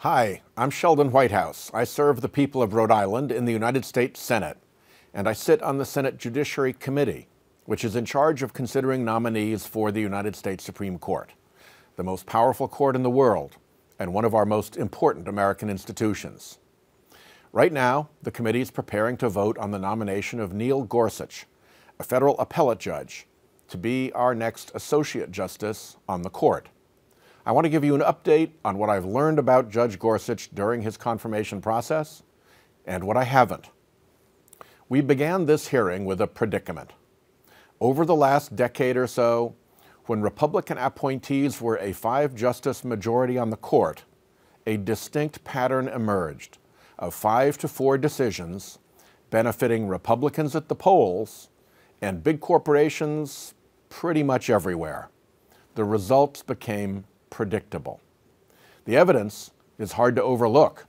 Hi, I'm Sheldon Whitehouse. I serve the people of Rhode Island in the United States Senate, and I sit on the Senate Judiciary Committee, which is in charge of considering nominees for the United States Supreme Court, the most powerful court in the world and one of our most important American institutions. Right now, the committee is preparing to vote on the nomination of Neil Gorsuch, a federal appellate judge, to be our next Associate Justice on the court. I want to give you an update on what I've learned about Judge Gorsuch during his confirmation process and what I haven't. We began this hearing with a predicament. Over the last decade or so, when Republican appointees were a 5-justice majority on the court, a distinct pattern emerged of 5-4 decisions benefiting Republicans at the polls and big corporations pretty much everywhere. The results became predictable. The evidence is hard to overlook.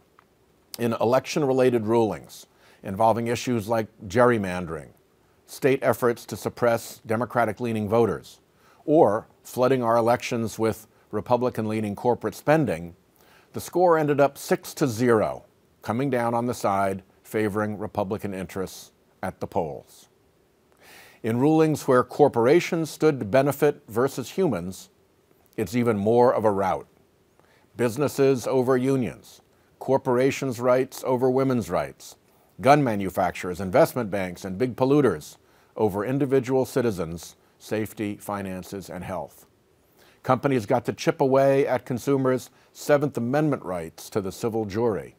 In election-related rulings involving issues like gerrymandering, state efforts to suppress Democratic-leaning voters, or flooding our elections with Republican-leaning corporate spending, the score ended up 6-0, coming down on the side favoring Republican interests at the polls. In rulings where corporations stood to benefit versus humans, it's even more of a rout. Businesses over unions, corporations' rights over women's rights, gun manufacturers, investment banks, and big polluters over individual citizens' safety, finances, and health. Companies got to chip away at consumers' Seventh Amendment rights to the civil jury.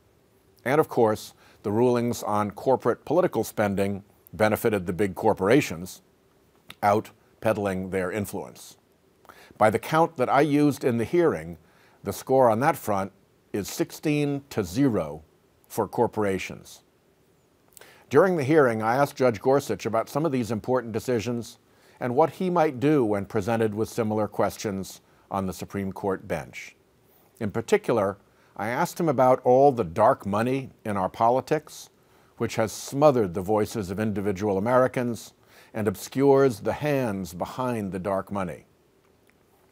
And of course, the rulings on corporate political spending benefited the big corporations, out peddling their influence. By the count that I used in the hearing, the score on that front is 16-0 for corporations. During the hearing, I asked Judge Gorsuch about some of these important decisions and what he might do when presented with similar questions on the Supreme Court bench. In particular, I asked him about all the dark money in our politics, which has smothered the voices of individual Americans and obscures the hands behind the dark money.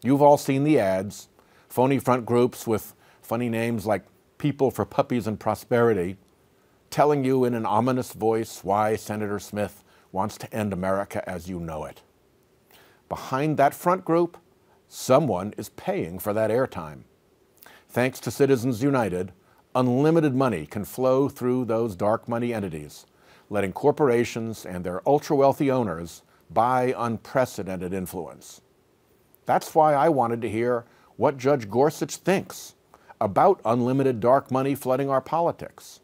You've all seen the ads, phony front groups with funny names like People for Puppies and Prosperity, telling you in an ominous voice why Senator Smith wants to end America as you know it. Behind that front group, someone is paying for that airtime. Thanks to Citizens United, unlimited money can flow through those dark money entities, letting corporations and their ultra-wealthy owners buy unprecedented influence. That's why I wanted to hear what Judge Gorsuch thinks about unlimited dark money flooding our politics.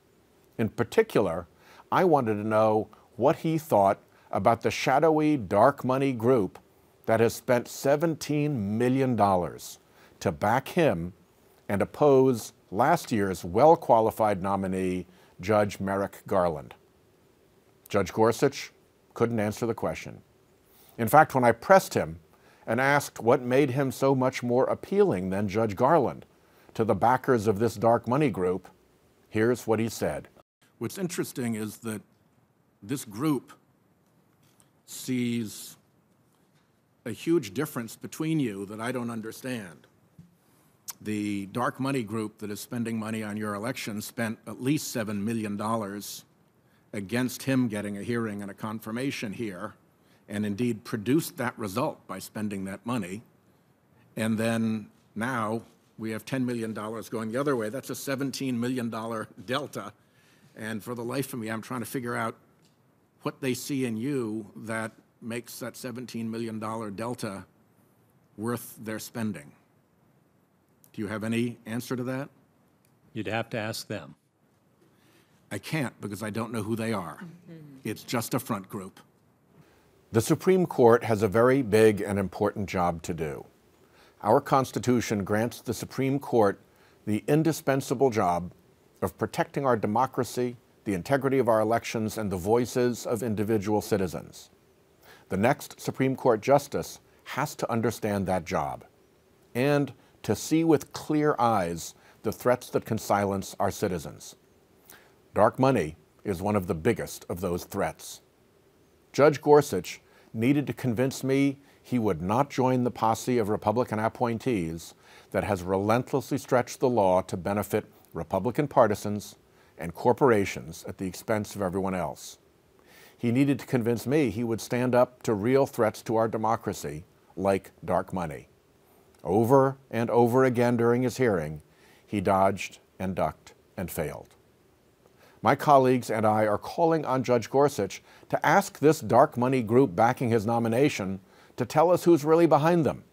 In particular, I wanted to know what he thought about the shadowy dark money group that has spent $17 million to back him and oppose last year's well-qualified nominee, Judge Merrick Garland. Judge Gorsuch couldn't answer the question. In fact, when I pressed him and asked what made him so much more appealing than Judge Garland to the backers of this dark money group, here's what he said. What's interesting is that this group sees a huge difference between you that I don't understand. The dark money group that is spending money on your election spent at least $7 million against him getting a hearing and a confirmation here, and indeed produced that result by spending that money. And then now we have $10 million going the other way. That's a $17 million delta. And for the life of me, I'm trying to figure out what they see in you that makes that $17 million delta worth their spending. Do you have any answer to that? You'd have to ask them. I can't because I don't know who they are. It's just a front group. The Supreme Court has a very big and important job to do. Our Constitution grants the Supreme Court the indispensable job of protecting our democracy, the integrity of our elections, and the voices of individual citizens. The next Supreme Court justice has to understand that job and to see with clear eyes the threats that can silence our citizens. Dark money is one of the biggest of those threats. Judge Gorsuch needed to convince me he would not join the posse of Republican appointees that has relentlessly stretched the law to benefit Republican partisans, and corporations at the expense of everyone else. He needed to convince me he would stand up to real threats to our democracy, like dark money. Over and over again during his hearing, he dodged and ducked and failed. My colleagues and I are calling on Judge Gorsuch to ask this dark money group backing his nomination to tell us who's really behind them.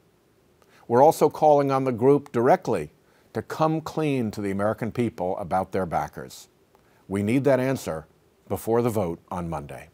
We're also calling on the group directly to come clean to the American people about their backers. We need that answer before the vote on Monday.